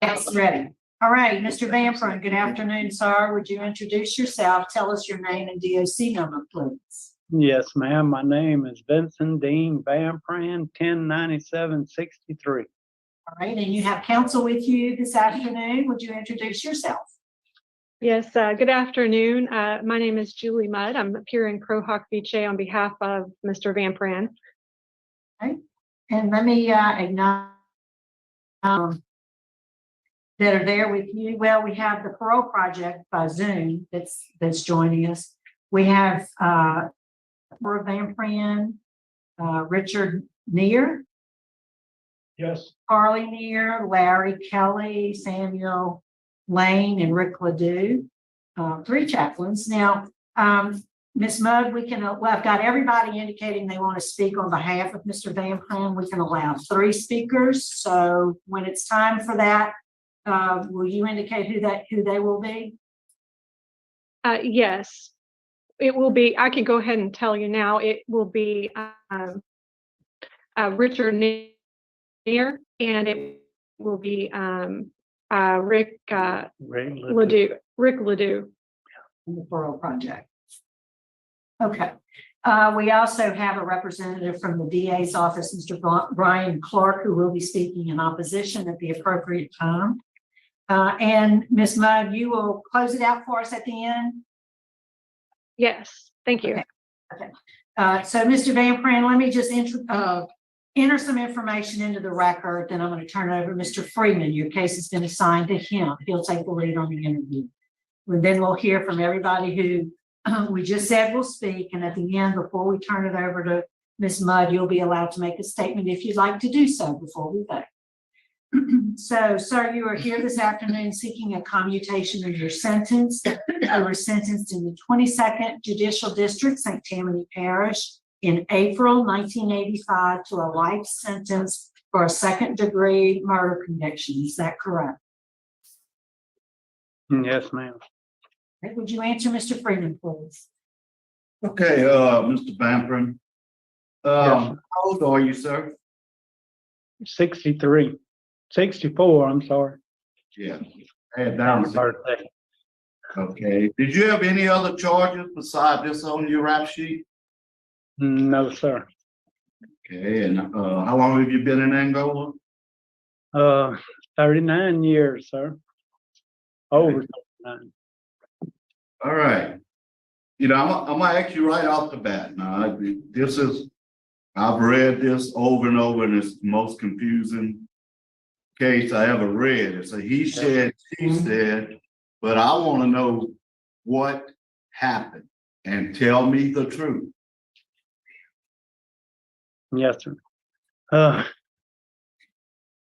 Yes, ready. All right, Mr. Vampran, good afternoon, sir. Would you introduce yourself? Tell us your name and DOC number, please. Yes, ma'am. My name is Venson D Vampran 109763. All right, and you have counsel with you this afternoon. Would you introduce yourself? Yes, good afternoon. My name is Julie Mudd. I'm appearing pro hoc vice on behalf of Mr. Vampran. Okay. And let me acknowledge that are there with you. Well, we have the Parole Project by Zoom that's joining us. We have Vampran, Richard Neer, Yes. Carly Neer, Larry Kelly, Samuel Lane, and Rick Ledoux, 3 chaplains. Now, Ms. Mudd, I've got everybody indicating they want to speak on behalf of Mr. Vampran. We can allow 3 speakers. So when it's time for that, will you indicate who they will be? Yes, it will be. I can go ahead and tell you now. It will be Richard Neer, and it will be Rick Ledoux. Rick Ledoux. The Parole Project. Okay. We also have a representative from the DA's office, Mr. Brian Clark, who will be speaking in opposition at the appropriate time. And Ms. Mudd, you will close it out for us at the end? Yes, thank you. Okay. So Mr. Vampran, let me just enter some information into the record, then I'm going to turn it over to Mr. Freeman. Your case has been assigned to him. He'll take the lead on the interview. And then we'll hear from everybody who we just said will speak. And at the end, before we turn it over to Ms. Mudd, you'll be allowed to make a statement if you'd like to do so before we vote. So, sir, you are here this afternoon seeking a commutation of your sentence. You were sentenced in the 22nd Judicial District, St. Tammany Parish, in April 1985 to a life sentence for a second-degree murder conviction. Is that correct? Yes, ma'am. Would you answer Mr. Freeman, please? Okay, Mr. Vampran. How old are you, sir? 63. 64, I'm sorry. Yeah. I had down Happy birthday. Okay. Did you have any other charges besides this on your rap sheet? No, sir. Okay, and how long have you been in Angola? 39 years, sir. Over 39. All right. You know, I'm gonna ask you right off the bat. Now, I've read this over and over, and it's the most confusing case I ever read. It's a he said, she said, but I want to know what happened and tell me the truth. Yes, sir.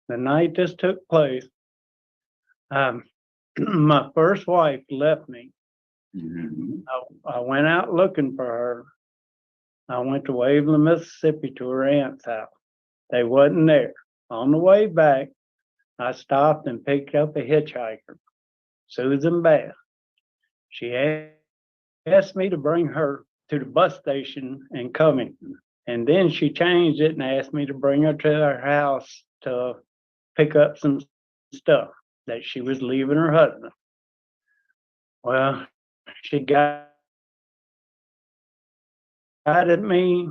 The night this took place, my first wife left me. Mm-hmm. I went out looking for her. I went to Waveland, Mississippi to her aunt's house. They wasn't there. On the way back, I stopped and picked up a hitchhiker, Susan Bass. She asked me to bring her to the bus station in Covington. And then she changed it and asked me to bring her to her house to pick up some stuff that she was leaving her husband. Well, she guided me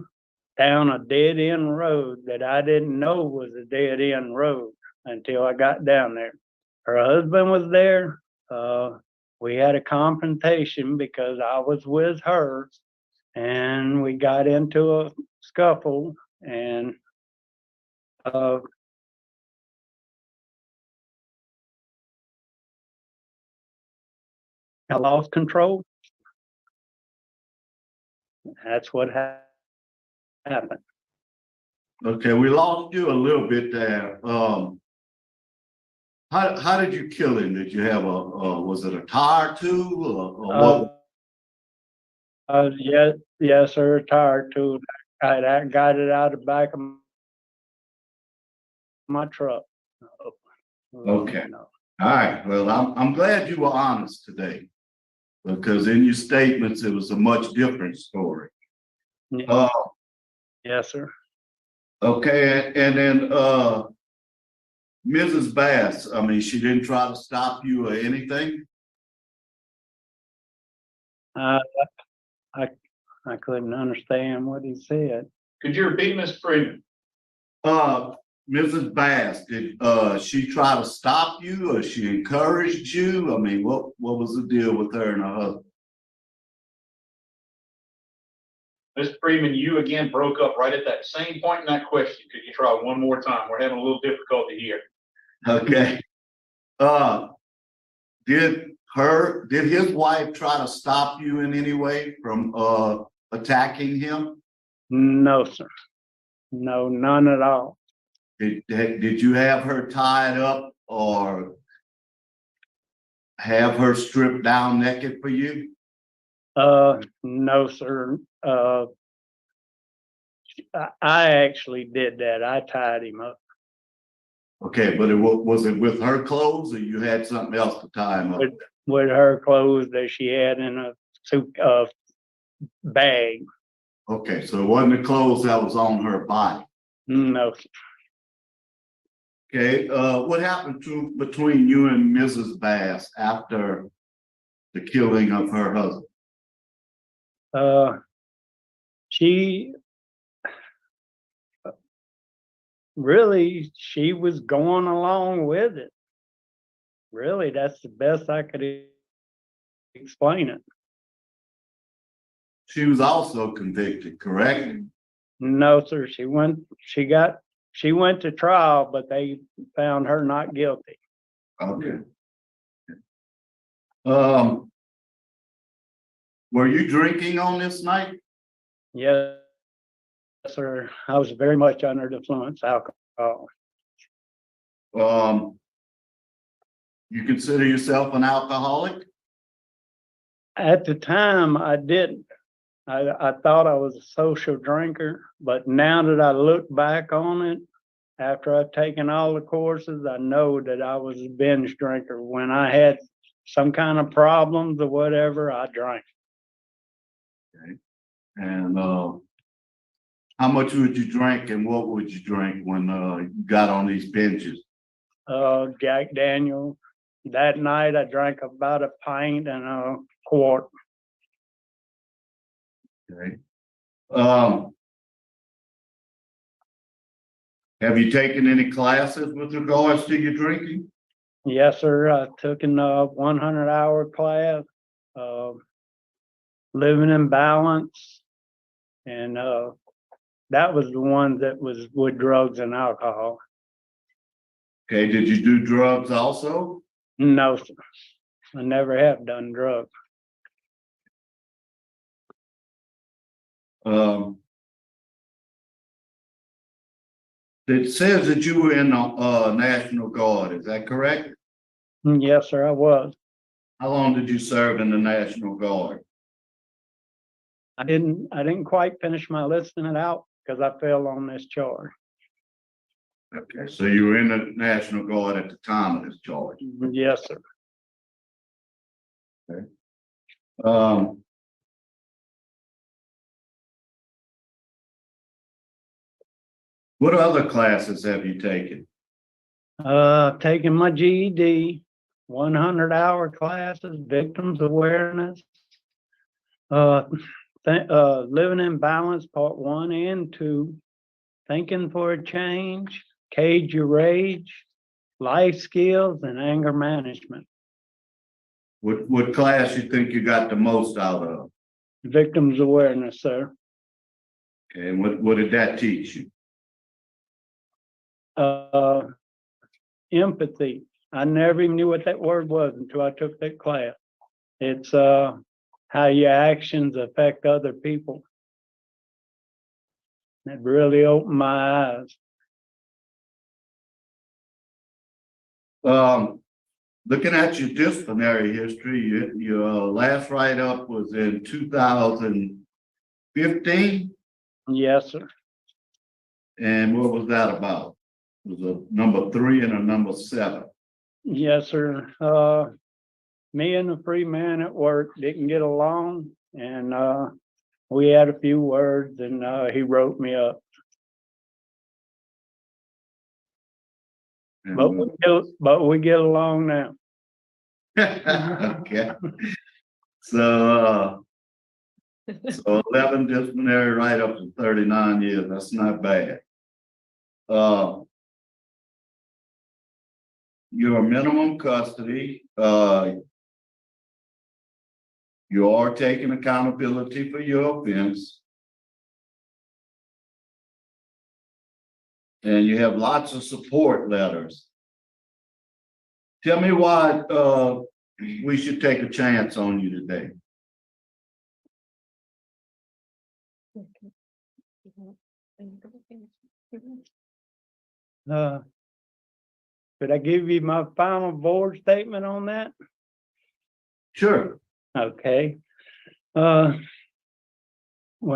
down a dead-end road that I didn't know was a dead-end road until I got down there. Her husband was there. We had a confrontation because I was with her, and we got into a scuffle, and I lost control. That's what happened. Okay, we lost you a little bit there. How did you kill him? Did you have was it a tire tool or what? Yes, sir, tire tool. I got it out of the back of my truck. Okay. All right. Well, I'm glad you were honest today, because in your statements it was a much different story. Yes, sir. Okay, and then Mrs. Bass, I mean, she didn't try to stop you or anything? I, I couldn't understand what he said. Could you repeat, Ms. Freeman? Mrs. Bass, did, she try to stop you or she encouraged you? I mean, what was the deal with her and her husband? Ms. Freeman, you again broke up right at that same point in that question. Could you try one more time? We're having a little difficulty here. Okay. Did his wife try to stop you in any way from, attacking him? No, sir. No, none at all. Did you have her tied up or have her stripped down naked for you? No, sir. I actually did that. I tied him up. Okay, but was it with her clothes or you had something else to tie him up? With her clothes that she had in a suit bag. Okay, so it wasn't the clothes that was on her body. No, sir. Okay, what happened between you and Mrs. Bass after the killing of her husband? She was going along with it. Really, that's the best I could explain it. She was also convicted, correct? No, sir. She went to trial, but they found her not guilty. Okay. Were you drinking on this night? Yes, sir. I was very much under the influence of alcohol. You consider yourself an alcoholic? At the time, I didn't. I thought I was a social drinker, but now that I look back on it, after I've taken all the courses, I know that I was a binge drinker. When I had some kind of problems or whatever, I drank. Okay. And how much would you drink and what would you drink when you got on these binges? Jack Daniel. That night I drank about a pint and a quart. Okay. Have you taken any classes with regards to your drinking? Yes, sir. I took a 100-hour class, living in balance. And that was the one that was with drugs and alcohol. Okay, did you do drugs also? No, sir. I never have done drugs. It says that you were in the National Guard, is that correct? Yes, sir, I was. How long did you serve in the National Guard? I didn't quite finish my listing it out because I fell on this charge. Okay, so you were in the National Guard at the time of this charge. Yes, sir. What other classes have you taken? Taking my GED, 100-hour classes, victims awareness, living in balance, part 1 and 2, thinking for a change, cage your rage, life skills, and anger management. What class you think you got the most out of? Victims awareness, sir. Okay, and what did that teach you? Empathy. I never even knew what that word was until I took that class. It's how your actions affect other people. It really opened my eyes. Looking at your disciplinary history, your last write-up was in 2015? Yes, sir. And what was that about? It was a number 3 and a number 7. Yes, sir. Me and the free man at work didn't get along, and we had a few words, and he wrote me up. but we get along now. Okay. So 11 disciplinary right up to 39 years. That's not bad. Your minimum custody, you are taking accountability for your offense. And you have lots of support letters. Tell me why we should take a chance on you today. Could I give you my final board statement on that? Sure. Okay. When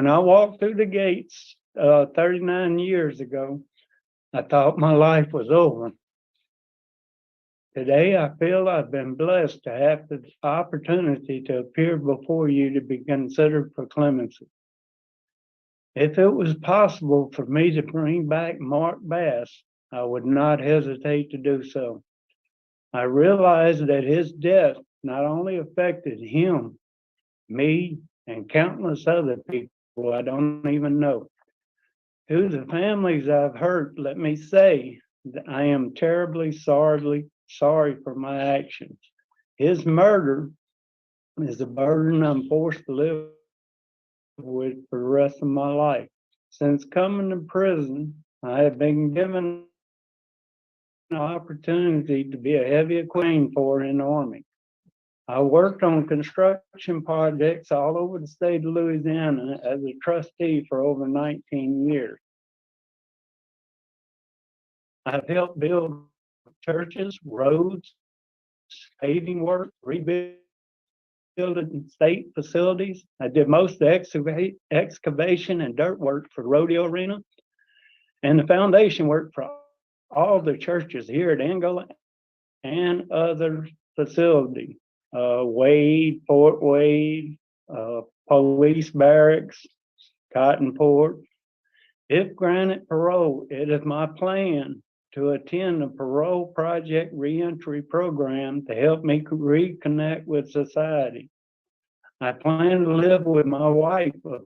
I walked through the gates 39 years ago, I thought my life was over. Today, I feel I've been blessed to have the opportunity to appear before you to be considered for clemency. If it was possible for me to bring back Mark Bass, I would not hesitate to do so. I realize that his death not only affected him, me, and countless other people I don't even know. To the families I've hurt, let me say that I am terribly sorry for my actions. His murder is a burden I'm forced to live with for the rest of my life. Since coming to prison, I have been given an opportunity to be a heavy equipment for in the Army. I worked on construction projects all over the state of Louisiana as a trustee for over 19 years. I've helped build churches, roads, paving work, rebuilding state facilities. I did most of the excavation and dirt work for the rodeo arena and the foundation work for all the churches here at Angola and other facilities. Wade, Fort Wade, police barracks, Cottonport. If granted parole, it is my plan to attend the parole project reentry program to help me reconnect with society. I plan to live with my wife of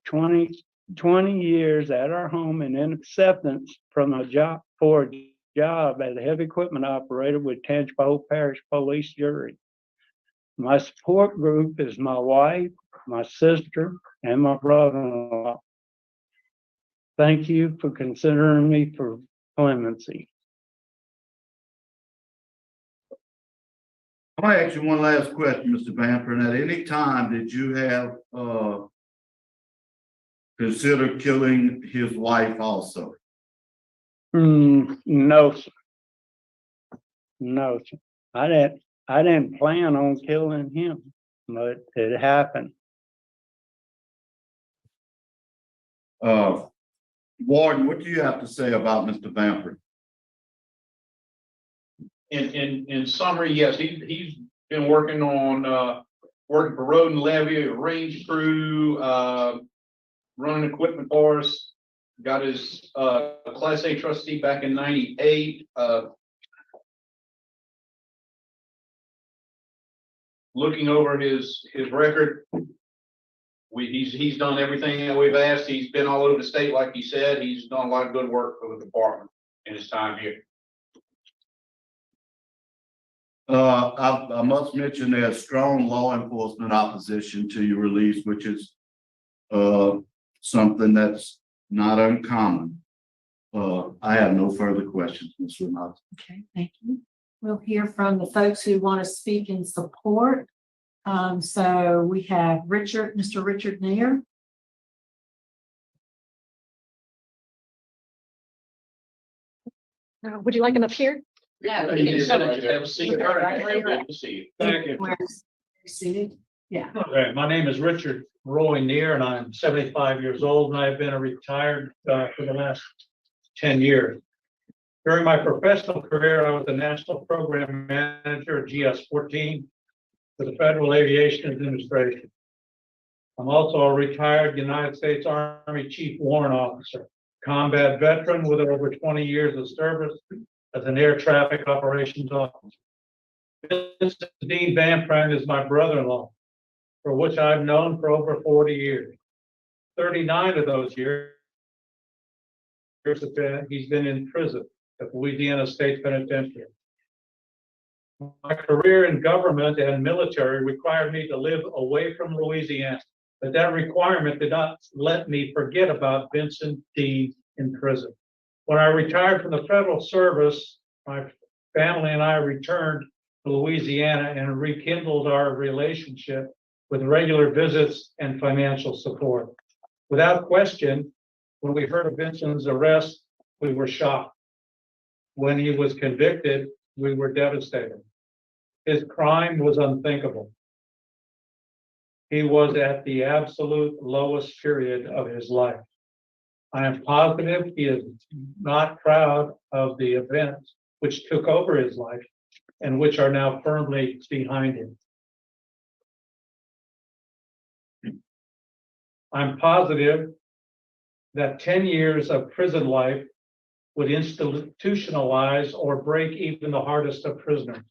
20 years at our home and in acceptance from a job as a heavy equipment operator with Tangipahoa Parish Police Jury. My support group is my wife, my sister, and my brother-in-law. Thank you for considering me for clemency. I'm gonna ask you one last question, Mr. Vampran. At any time did you have considered killing his wife also? No, sir. No, sir. I didn't plan on killing him, but it happened. Warden, what do you have to say about Mr. Vampran? In summary, yes, he's been working on, working for road and levee, range crew, running equipment for us. Got his, Class A trustee back in '98, looking over his record. He's done everything that we've asked. He's been all over the state, like he said. He's done a lot of good work for the department in his time here. I must mention there's strong law enforcement opposition to your release, which is something that's not uncommon. I have no further questions, Ms. Renata. Okay, thank you. We'll hear from the folks who want to speak in support. So we have Mr. Richard Neer. Would you like him up here? Yeah. Have a seat. Good to see you. Thank you. Where's seated? Yeah. Okay, my name is Richard Roy Neer, and I'm 75 years old, and I've been a retired for the last 10 years. During my professional career, I was the National Program Manager at GS-14 for the Federal Aviation Administration. I'm also a retired United States Army Chief Warrant Officer. combat veteran with over 20 years of service as an air traffic operations officer. Venson D Vampran is my brother-in-law, for which I've known for over 40 years. 39 of those years he's been in prison at Louisiana State Penitentiary. My career in government and military required me to live away from Louisiana, but that requirement did not let me forget about Venson D in prison. When I retired from the federal service, my family and I returned to Louisiana and rekindled our relationship with regular visits and financial support. Without question, when we heard of Venson's arrest, we were shocked. When he was convicted, we were devastated. His crime was unthinkable. He was at the absolute lowest period of his life. I am positive he is not proud of the events which took over his life and which are now firmly behind him. I'm positive that 10 years of prison life would institutionalize or break even the hardest of prisoners.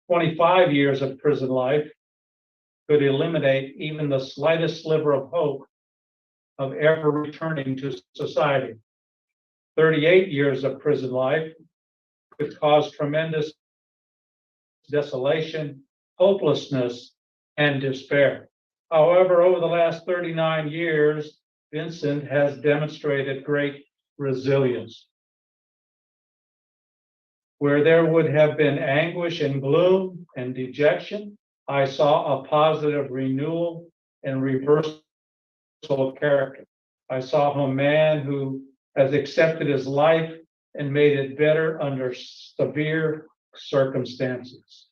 25 years of prison life could eliminate even the slightest sliver of hope of ever returning to society. 38 years of prison life could cause tremendous desolation, hopelessness, and despair. However, over the last 39 years, Venson has demonstrated great resilience. Where there would have been anguish and gloom and dejection, I saw a positive renewal and reversal of character. I saw a man who has accepted his life and made it better under severe circumstances.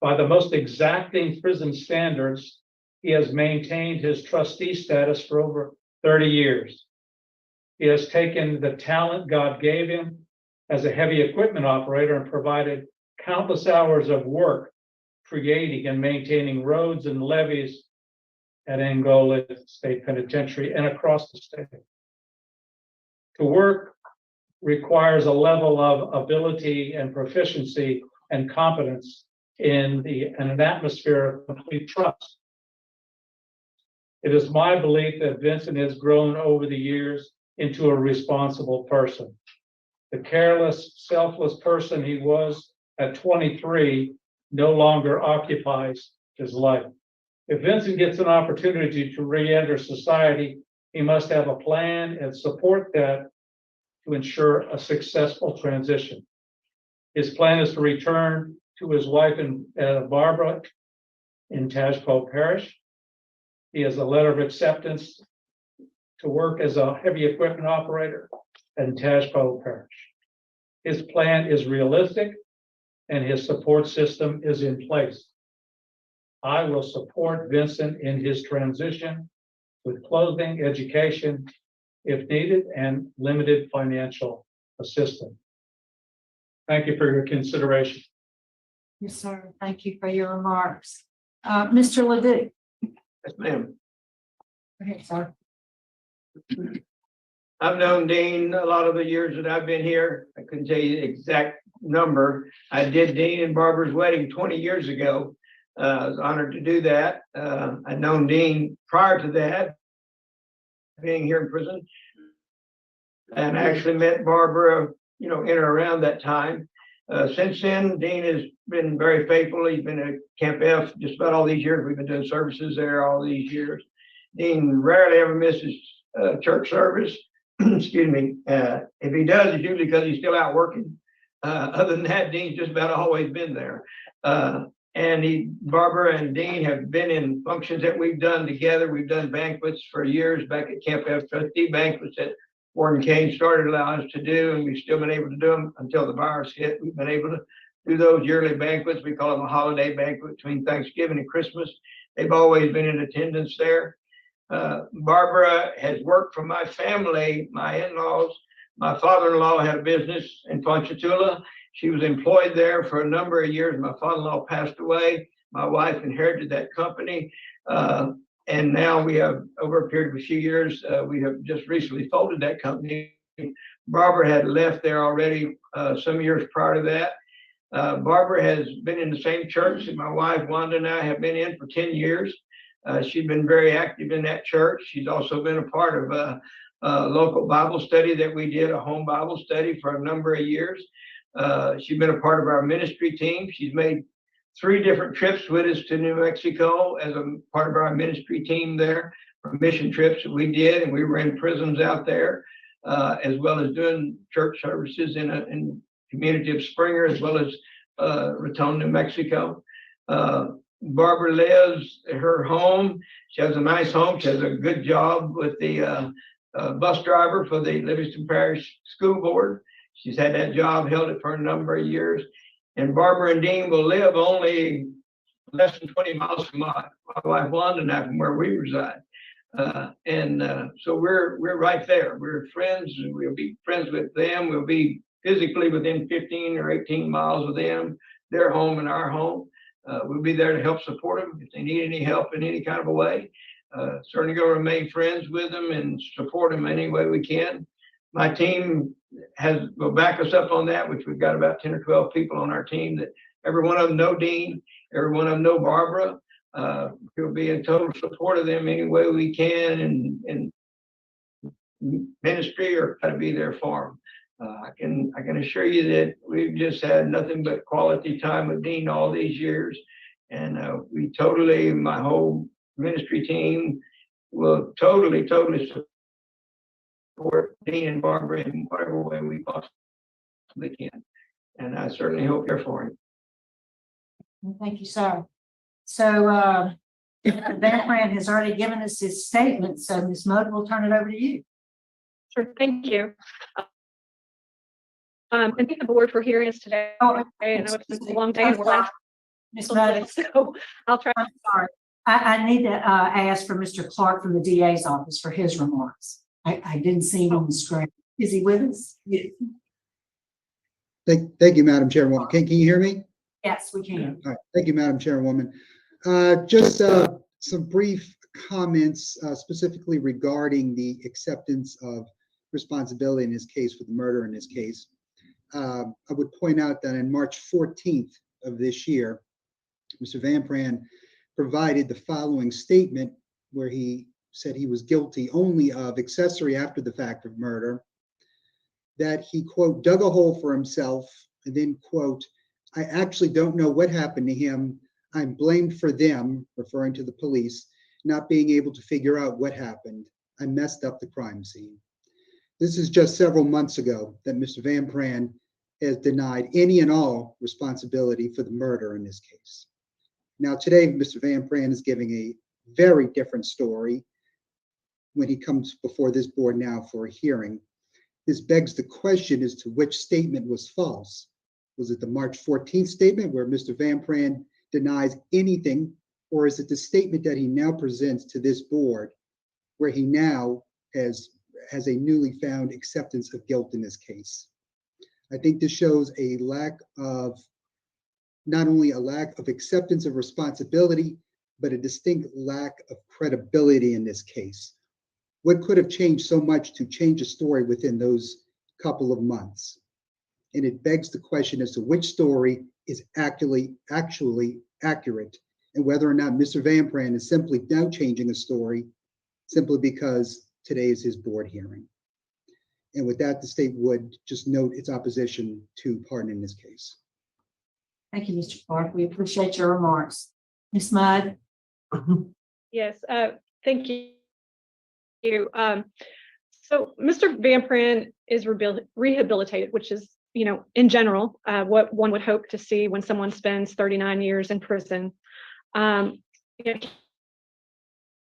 By the most exacting prison standards, he has maintained his trustee status for over 30 years. He has taken the talent God gave him as a heavy equipment operator and provided countless hours of work creating and maintaining roads and levees at Angola State Penitentiary and across the state. To work requires a level of ability and proficiency and competence in an atmosphere of complete trust. It is my belief that Venson has grown over the years into a responsible person. The careless, selfless person he was at 23 no longer occupies his life. If Venson gets an opportunity to re-enter society, he must have a plan and support that to ensure a successful transition. His plan is to return to his wife and Barbara in Tajpo Parish. He has a letter of acceptance to work as a heavy equipment operator in Tajpo Parish. His plan is realistic and his support system is in place. I will support Venson in his transition with clothing, education, if needed, and limited financial assistance. Thank you for your consideration. Yes, sir. Thank you for your remarks. Mr. Ledoux. Yes, ma'am. Go ahead, sir. I've known Dean a lot of the years that I've been here. I couldn't tell you the exact number. I did Dean and Barbara's wedding 20 years ago. I was honored to do that. I'd known Dean prior to that, being here in prison, and actually met Barbara, in or around that time. Since then, Dean has been very faithful. He's been at Camp F just about all these years. We've been doing services there all these years. Dean rarely ever misses church service. Excuse me. If he does, it's usually because he's still out working. Other than that, Dean's just about always been there. And Barbara and Dean have been in functions that we've done together. We've done banquets for years back at Camp F, trustee banquets that Warden Kane started allowing us to do, and we've still been able to do them until the virus hit. We've been able to do those yearly banquets. We call them a holiday banquet between Thanksgiving and Christmas. They've always been in attendance there. Barbara has worked for my family, my in-laws. My father-in-law had a business in Ponchatoula. She was employed there for a number of years. My father-in-law passed away. My wife inherited that company. And now we have, over a period of a few years, we have just recently folded that company. Barbara had left there already some years prior to that. Barbara has been in the same church that my wife Wanda and I have been in for 10 years. She's been very active in that church. She's also been a part of a local Bible study that we did, a home Bible study for a number of years. She's been a part of our ministry team. She's made 3 different trips with us to New Mexico as a part of our ministry team there, for mission trips that we did, and we were in prisons out there, as well as doing church services in the community of Springer, as well as Raton, New Mexico. Barbara lives at her home. She has a nice home. She has a good job with the bus driver for the Livingston Parish School Board. She's had that job, held it for a number of years. And Barbara and Dean will live only less than 20 miles from my wife Wanda and I, from where we reside. So we're right there. We're friends, and we'll be friends with them. We'll be physically within 15 or 18 miles of them, their home and our home. We'll be there to help support them if they need any help in any kind of a way. Certainly going to remain friends with them and support them any way we can. My team will back us up on that, which we've got about 10 or 12 people on our team that every one of them know Dean, every one of them know Barbara. We'll be in total support of them any way we can in ministry, or try to be there for them. I can assure you that we've just had nothing but quality time with Dean all these years. And we totally, my whole ministry team will totally support Dean and Barbara in whatever way we possibly can. And I certainly hope you're for him. Thank you, sir. So, Mr. Vampran has already given us his statement, so Ms. Mudd, will turn it over to you. Sure, thank you. And thank the board for hearing us today. Oh, I know it's a long day and we're last, Ms. Mudd, so I'll try. I'm sorry. I need to ask for Mr. Clark from the DA's office for his remarks. I didn't see him on the screen. Is he with us? Thank you, Madam Chairwoman. Can you hear me? Yes, we can. All right. Thank you, Madam Chairwoman. Just some brief comments specifically regarding the acceptance of responsibility in this case, for the murder in this case. I would point out that on March 14th of this year, Mr. Vampran provided the following statement where he said he was guilty only of accessory after the fact of murder, that he, quote, dug a hole for himself, and then, quote, I actually don't know what happened to him. I'm blamed for them, referring to the police, not being able to figure out what happened. I messed up the crime scene. This is just several months ago that Mr. Vampran has denied any and all responsibility for the murder in this case. Now, today, Mr. Vampran is giving a very different story when he comes before this board now for a hearing. This begs the question as to which statement was false. Was it the March 14th statement where Mr. Vampran denies anything, or is it the statement that he now presents to this board where he now has a newly found acceptance of guilt in this case? I think this shows a lack of, not only a lack of acceptance of responsibility, but a distinct lack of credibility in this case. What could have changed so much to change a story within those couple of months? And it begs the question as to which story is actually accurate, and whether or not Mr. Vampran is simply now changing a story simply because today is his board hearing. And with that, the state would just note its opposition to pardon in this case. Thank you, Mr. Clark. We appreciate your remarks. Ms. Mudd? Yes, thank you. So Mr. Vampran is rehabilitated, which is, in general, what one would hope to see when someone spends 39 years in prison. He's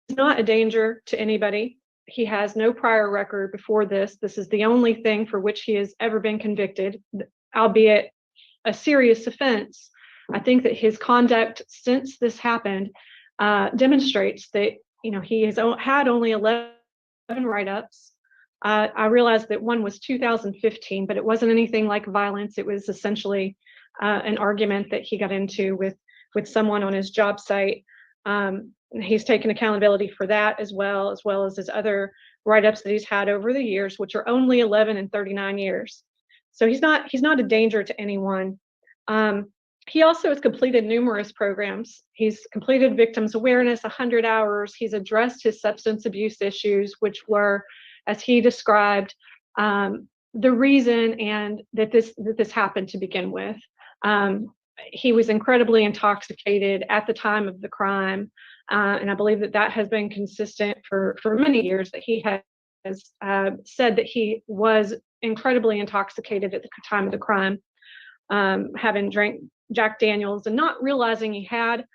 not a danger to anybody. He has no prior record before this. This is the only thing for which he has ever been convicted, albeit a serious offense. I think that his conduct since this happened demonstrates that, he has had only 11 write-ups. I realized that one was 2015, but it wasn't anything like violence. It was essentially an argument that he got into with with someone on his job site. He's taken accountability for that as well as his other write-ups that he's had over the years, which are only 11 and 39 years. So he's not a danger to anyone. He also has completed numerous programs. He's completed victims awareness, 100 hours. He's addressed his substance abuse issues, which were, as he described, the reason and that this happened to begin with. He was incredibly intoxicated at the time of the crime, and I believe that has been consistent for many years, that he has said that he was incredibly intoxicated at the time of the crime, having drank Jack Daniels and not realizing he had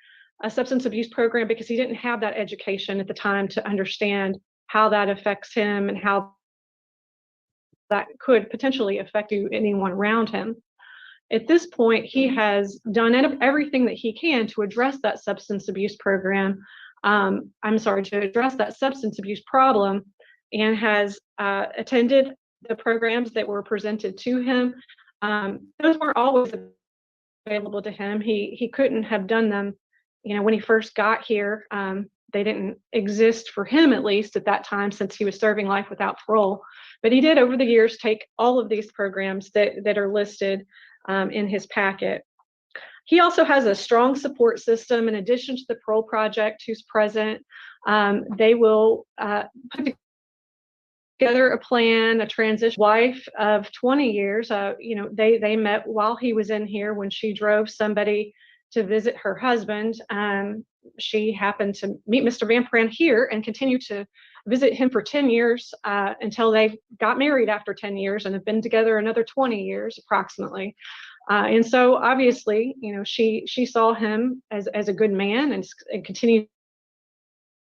a substance abuse program because he didn't have that education at the time to understand how that affects him and how that could potentially affect anyone around him. At this point, he has done everything that he can to address that substance abuse program. To address that substance abuse problem, and has attended the programs that were presented to him. Those weren't always available to him. He couldn't have done them, when he first got here. They didn't exist for him, at least at that time, since he was serving life without parole. But he did over the years take all of these programs that are listed in his packet. He also has a strong support system in addition to the Parole Project, who's present. They will put together a plan, a transition. Wife of 20 years, they met while he was in here when she drove somebody to visit her husband. She happened to meet Mr. Vampran here and continued to visit him for 10 years until they got married after 10 years and have been together another 20 years approximately. And so obviously, she saw him as a good man and continues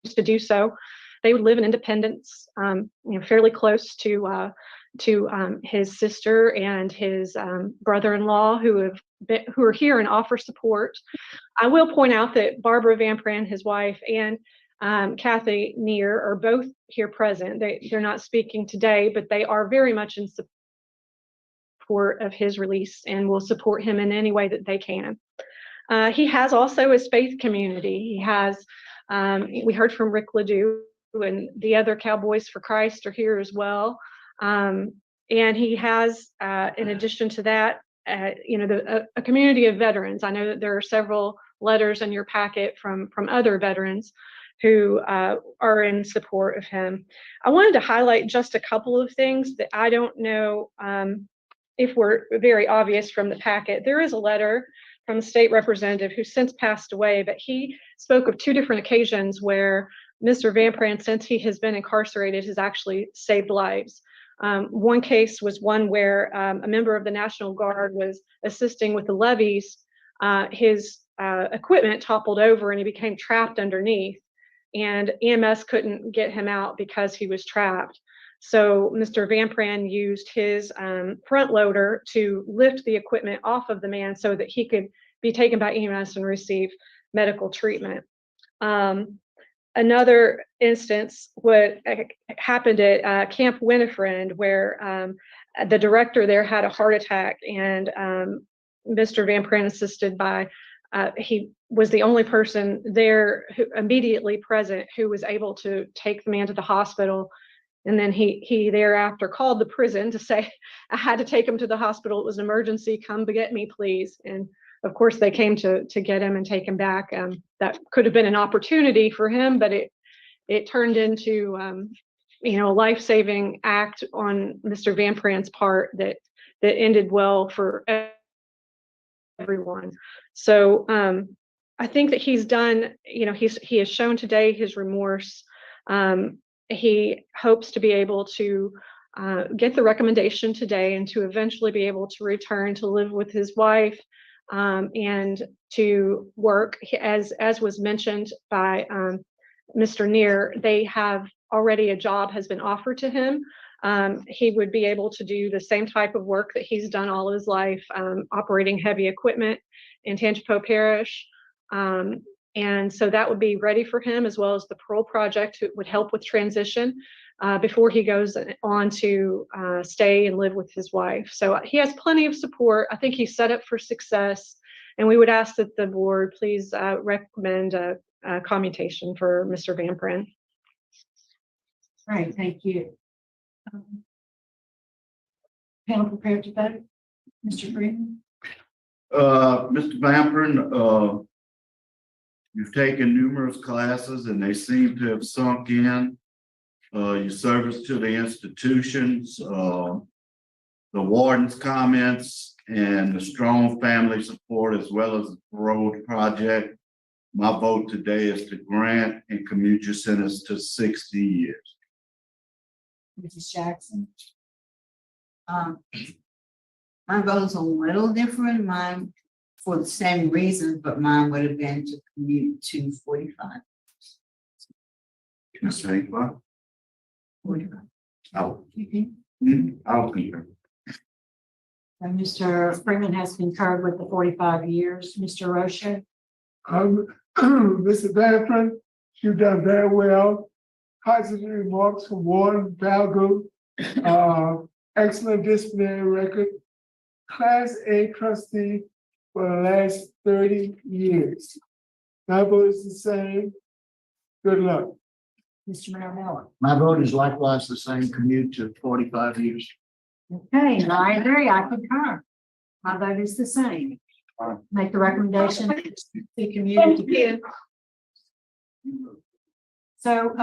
to do so. They would live in Independence, fairly close to his sister and his brother-in-law who are here and offer support. I will point out that Barbara Vampran, his wife, and Kathy Neer are both here present. They're not speaking today, but they are very much in support of his release and will support him in any way that they can. He has also his faith community. He has, we heard from Rick Ledoux, and the other Cowboys for Christ are here as well. And he has, in addition to that, a community of veterans. I know that there are several letters in your packet from other veterans who are in support of him. I wanted to highlight just a couple of things that I don't know if were very obvious from the packet. There is a letter from a state representative who's since passed away, but he spoke of 2 different occasions where Mr. Vampran, since he has been incarcerated, has actually saved lives. One case was one where a member of the National Guard was assisting with the levees. His equipment toppled over and he became trapped underneath, and EMS couldn't get him out because he was trapped. So Mr. Vampran used his front loader to lift the equipment off of the man so that he could be taken by EMS and receive medical treatment. Another instance, what happened at Camp Winifred, where the director there had a heart attack, and Mr. Vampran assisted by, he was the only person there who immediately present who was able to take the man to the hospital. And then he thereafter called the prison to say, I had to take him to the hospital. It was an emergency. Come get me, please. And of course, they came to get him and take him back. That could have been an opportunity for him, but it turned into a life-saving act on Mr. Vampran's part that ended well for everyone. So I think that he's done. He has shown today his remorse. He hopes to be able to get the recommendation today and to eventually be able to return to live with his wife. And to work, as was mentioned by Mr. Neer, they have already, a job has been offered to him. He would be able to do the same type of work that he's done all his life, operating heavy equipment in Tangipahoa Parish. And so that would be ready for him, as well as the Parole Project would help with transition before he goes on to stay and live with his wife. So he has plenty of support. I think he's set up for success. And we would ask that the board please recommend a commutation for Mr. Vampran. All right, thank you. Panel prepared to vote? Mr. Freeman? Mr. Vamprin, you've taken numerous classes and they seem to have sunk in. Your service to the institutions, the warden's comments, and the strong family support, as well as the road project. My vote today is to grant and commute your sentence to 60 years. Mrs. Jackson? My vote is a little different, mine for the same reasons, but mine would have been to commute to 45. Can I say what? 45. I'll Okay. concur. And Mr. Freeman has concurred with the 45 years. Mr. Rocha? Mr. Vampran, you've done very well. Positive remarks from Warden Valgo. Excellent disciplinary record. Class A trustee for the last 30 years. My vote is the same. Good luck. Mr. Marinella? My vote is likewise the same, commute to 45 years. Okay, and I agree, I concur. My vote is the same. Make the recommendation to community. So,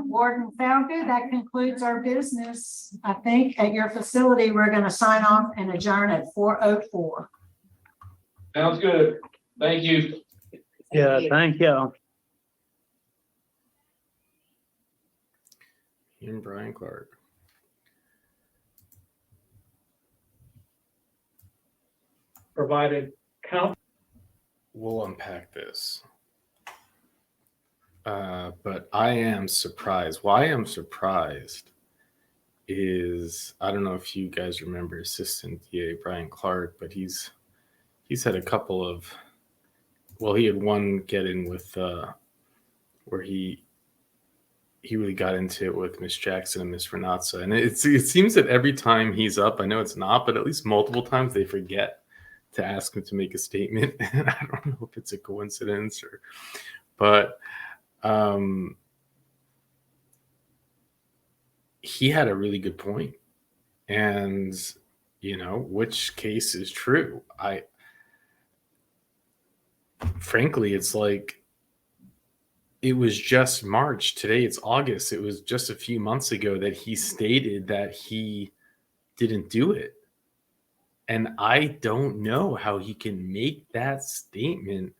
Warden Falco, that concludes our business. I think at your facility, we're going to sign off and adjourn at 4:04. Sounds good. Thank you. Yeah, thank you. And Brian Clark. Provided count. We'll unpack this. But I am surprised. Why I'm surprised is, I don't know if you guys remember Assistant DA Brian Clark, but he's had a couple of, well, he had one get in with where he really got into it with Miss Jackson and Miss Renatza. And it seems that every time he's up, I know it's not, but at least multiple times they forget to ask him to make a statement. And I don't know if it's a coincidence but he had a really good point. And, which case is true? Frankly, it's like, it was just March. Today it's August. It was just a few months ago that he stated that he didn't do it. And I don't know how he can make that statement,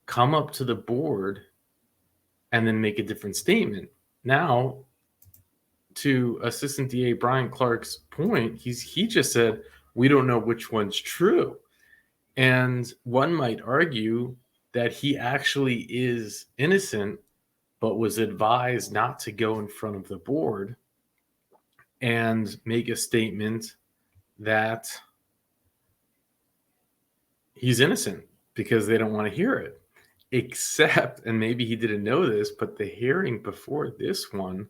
come up to the board, and then make a different statement. Now, to Assistant DA Brian Clark's point, he just said, we don't know which one's true. And one might argue that he actually is innocent, but was advised not to go in front of the board and make a statement that he's innocent because they don't want to hear it. Except, and maybe he didn't know this, but the hearing before this one,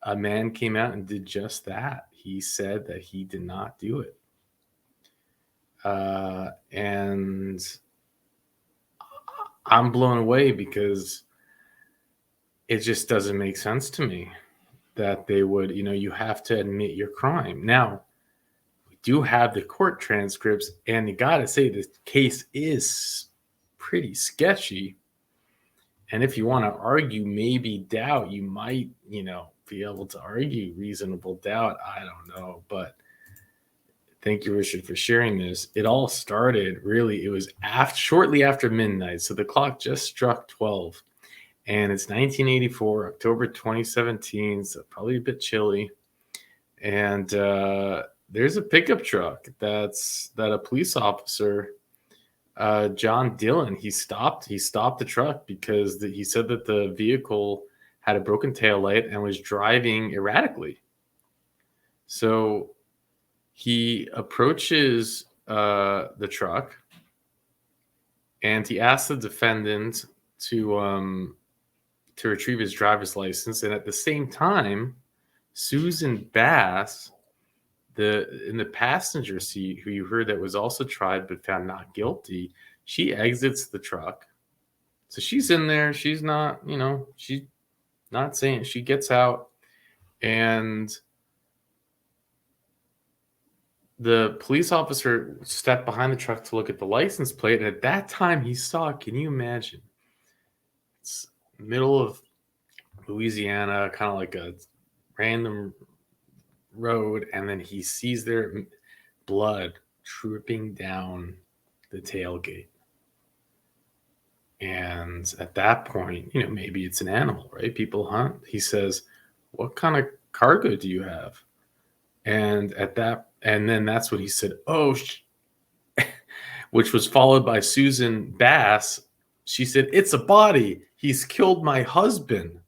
a man came out and did just that. He said that he did not do it. And I'm blown away because it just doesn't make sense to me that they would, you have to admit your crime. Now, we do have the court transcripts, and you got to say this case is pretty sketchy. And if you want to argue maybe doubt, you might, be able to argue reasonable doubt. I don't know, but thank you, Richard, for sharing this. It all started, really, it was shortly after midnight. So the clock just struck 12. And it's 1984, October 2017, so probably a bit chilly. And there's a pickup truck that a police officer, John Dillon, he stopped the truck because he said that the vehicle had a broken taillight and was driving erratically. So he approaches the truck and he asks the defendant to retrieve his driver's license. And at the same time, Susan Bass, in the passenger seat, who you heard that was also tried but found not guilty, she exits the truck. So she's in there. She's not, she's not saying, she gets out, and the police officer stepped behind the truck to look at the license plate. And at that time he saw, can you imagine? It's middle of Louisiana, kind of like a random road. And then he sees their blood dripping down the tailgate. And at that point, maybe it's an animal, right? People hunt. He says, what kind of cargo do you have? And then that's when he said, oh, which was followed by Susan Bass. She said, it's a body. He's killed my husband.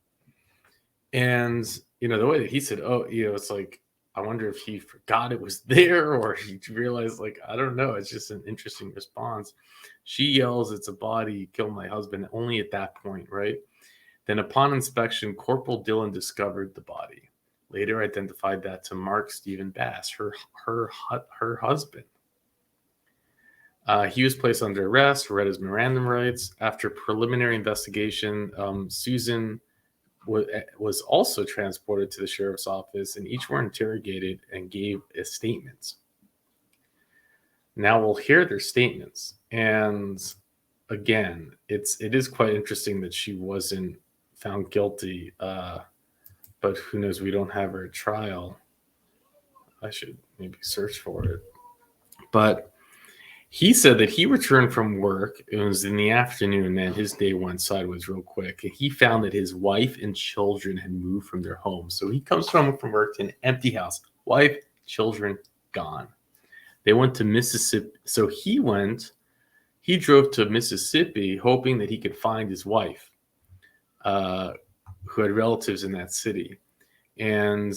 And, the way that he said, oh, it's like, I wonder if he forgot it was there, or he realized, I don't know. It's just an interesting response. She yells, it's a body, he killed my husband, only at that point, right? Then upon inspection, Corporal Dillon discovered the body. Later identified that to Mark Stephen Bass, her husband. He was placed under arrest, read his Miranda rights. After preliminary investigation, Susan was also transported to the sheriff's office, and each were interrogated and gave a statement. Now we'll hear their statements. And again, it is quite interesting that she wasn't found guilty. But who knows? We don't have her trial. I should maybe search for it. But he said that he returned from work. It was in the afternoon, and his day went sideways real quick. And he found that his wife and children had moved from their home. So he comes home from work to an empty house. Wife, children, gone. They went to Mississippi. So he drove to Mississippi hoping that he could find his wife, who had relatives in that city. And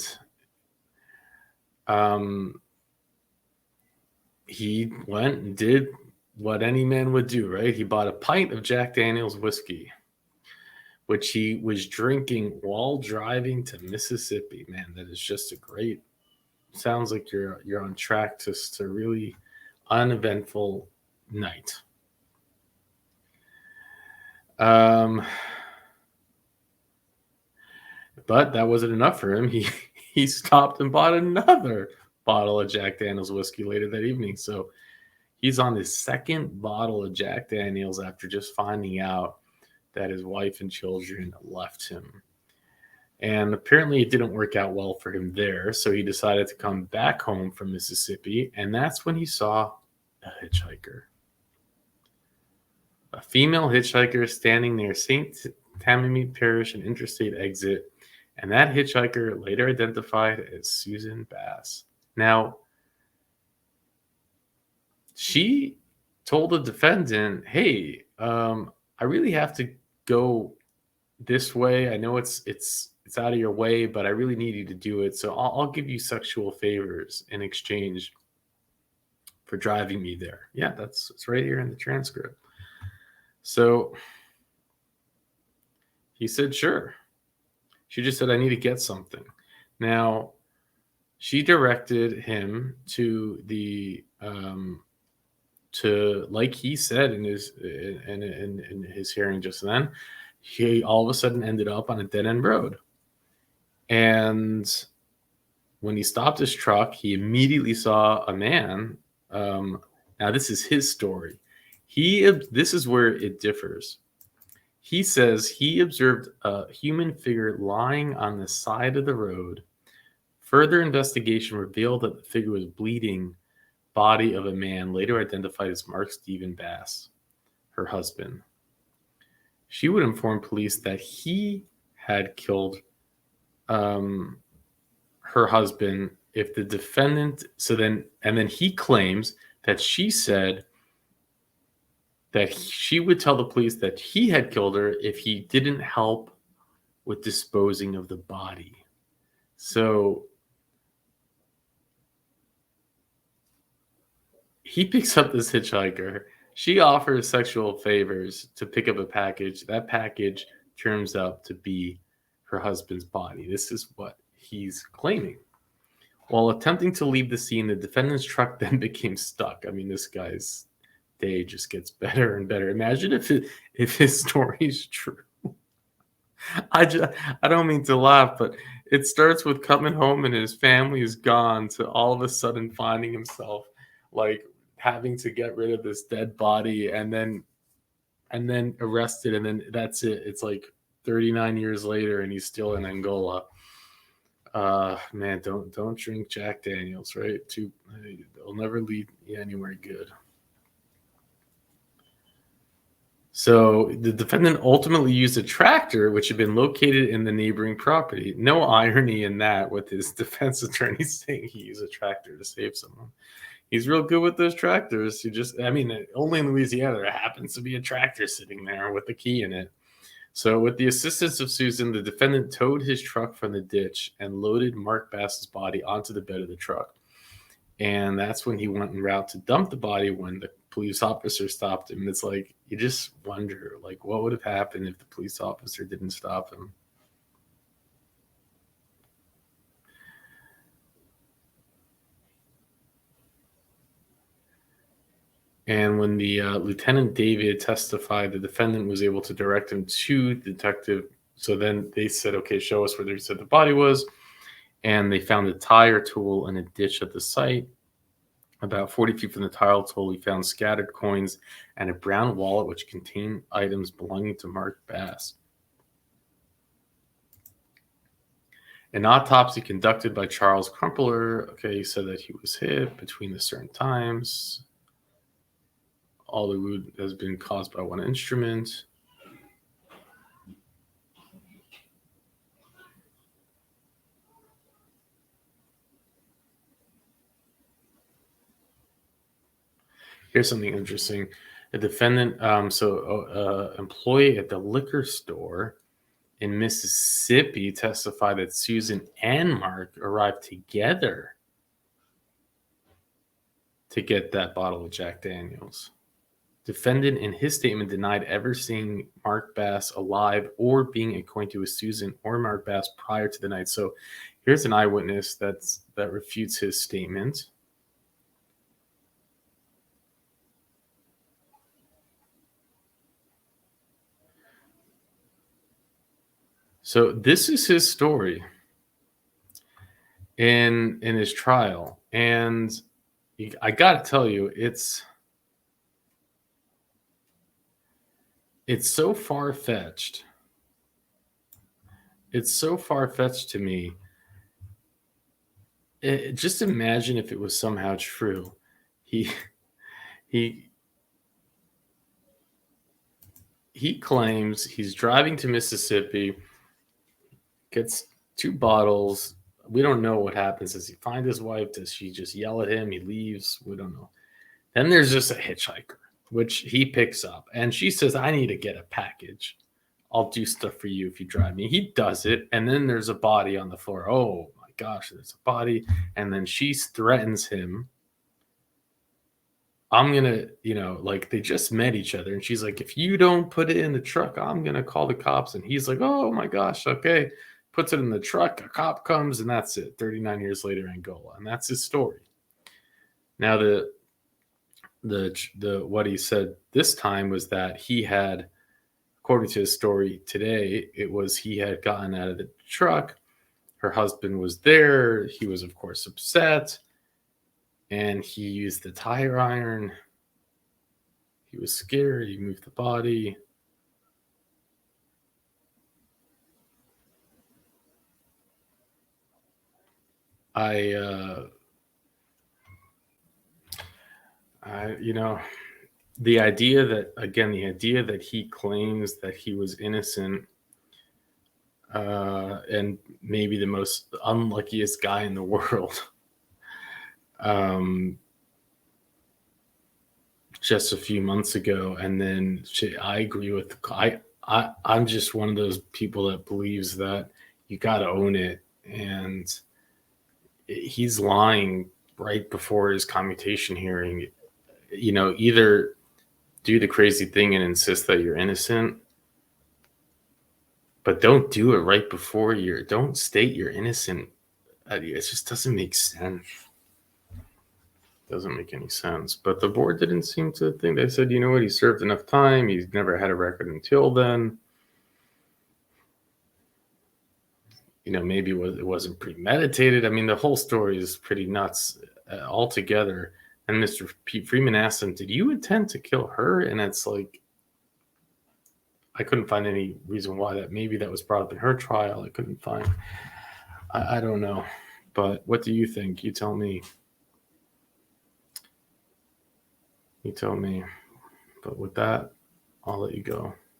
he went and did what any man would do, right? He bought a pint of Jack Daniel's whiskey, which he was drinking while driving to Mississippi. Man, that is just sounds like you're on track to a really uneventful night. But that wasn't enough for him. He stopped and bought another bottle of Jack Daniel's whiskey later that evening. So he's on his second bottle of Jack Daniel's after just finding out that his wife and children left him. And apparently it didn't work out well for him there. So he decided to come back home from Mississippi. And that's when he saw a hitchhiker. A female hitchhiker standing near St. Tammany Parish and Interstate exit. And that hitchhiker later identified as Susan Bass. Now, she told the defendant, hey, I really have to go this way. I know it's out of your way, but I really need you to do it. So I'll give you sexual favors in exchange for driving me there. Yeah, it's right here in the transcript. So he said, sure. She just said, I need to get something. Now, she directed him to like he said in his hearing just then, he all of a sudden ended up on a dead end road. And when he stopped his truck, he immediately saw a man. Now this is his story. This is where it differs. He says he observed a human figure lying on the side of the road. Further investigation revealed that the figure was bleeding body of a man later identified as Mark Stephen Bass, her husband. She would inform police that he had killed her husband if the defendant, and then he claims that she said that she would tell the police that he had killed her if he didn't help with disposing of the body. So he picks up this hitchhiker. She offers sexual favors to pick up a package. That package turns out to be her husband's body. This is what he's claiming. While attempting to leave the scene, the defendant's truck then became stuck. I mean, this guy's day just gets better and better. Imagine if his story is true. I don't mean to laugh, but it starts with coming home and his family is gone to all of a sudden finding himself like having to get rid of this dead body and then arrested, and then that's it. It's like 39 years later and he's still in Angola. Man, don't drink Jack Daniels, right? It'll never lead you anywhere good. So the defendant ultimately used a tractor which had been located in the neighboring property. No irony in that, with his defense attorney saying he used a tractor to save someone. He's real good with those tractors. Only in Louisiana there happens to be a tractor sitting there with a key in it. So with the assistance of Susan, the defendant towed his truck from the ditch and loaded Mark Bass's body onto the bed of the truck. And that's when he went en route to dump the body when the police officer stopped him. It's like, you just wonder, like, what would have happened if the police officer didn't stop him? And when the Lieutenant David testified, the defendant was able to direct him to detective. So then they said, okay, show us where they said the body was. And they found a tire tool in a ditch at the site. About 40 feet from the tile tool, he found scattered coins and a brown wallet which contained items belonging to Mark Bass. An autopsy conducted by Charles Crumpler, he said that he was hit between the certain times. All the wound has been caused by one instrument. Here's something interesting. The defendant, employee at the liquor store in Mississippi testified that Susan and Mark arrived together to get that bottle of Jack Daniels. Defendant in his statement denied ever seeing Mark Bass alive or being acquainted with Susan or Mark Bass prior to the night. So here's an eyewitness that refutes his statement. So this is his story in his trial. And I got to tell you, it's so far-fetched. It's so far-fetched to me. Just imagine if it was somehow true. He claims he's driving to Mississippi, gets 2 bottles. We don't know what happens. Does he find his wife? Does she just yell at him? He leaves. We don't know. Then there's just a hitchhiker, which he picks up. And she says, I need to get a package. I'll do stuff for you if you drive me. He does it. And then there's a body on the floor. Oh my gosh, there's a body. And then she threatens him. I'm going to, they just met each other. And she's like, if you don't put it in the truck, I'm going to call the cops. And he's like, oh my gosh, okay. Puts it in the truck. A cop comes and that's it. 39 years later, Angola. And that's his story. Now, the what he said this time was that he had, according to his story today, it was he had gotten out of the truck. Her husband was there. He was, of course, upset. And he used the tire iron. He was scared. He moved the body. The idea that he claims that he was innocent and maybe the most unluckiest guy in the world. Just a few months ago, and then I agree with I'm just one of those people that believes that you got to own it, and he's lying right before his commutation hearing. Either do the crazy thing and insist that you're innocent, but don't do it right before don't state you're innocent It just doesn't make sense. Doesn't make any sense. But the board didn't seem to think. They said, you know what, he served enough time. He's never had a record until then. You know, maybe it wasn't premeditated. I mean, the whole story is pretty nuts altogether. And Mr. Pete Freeman asked him, did you intend to kill her? And it's like, I couldn't find any reason why that. Maybe that was brought up in her trial. I couldn't find. I don't know. But what do you think? You tell me. You tell me. But with that, I'll let you go.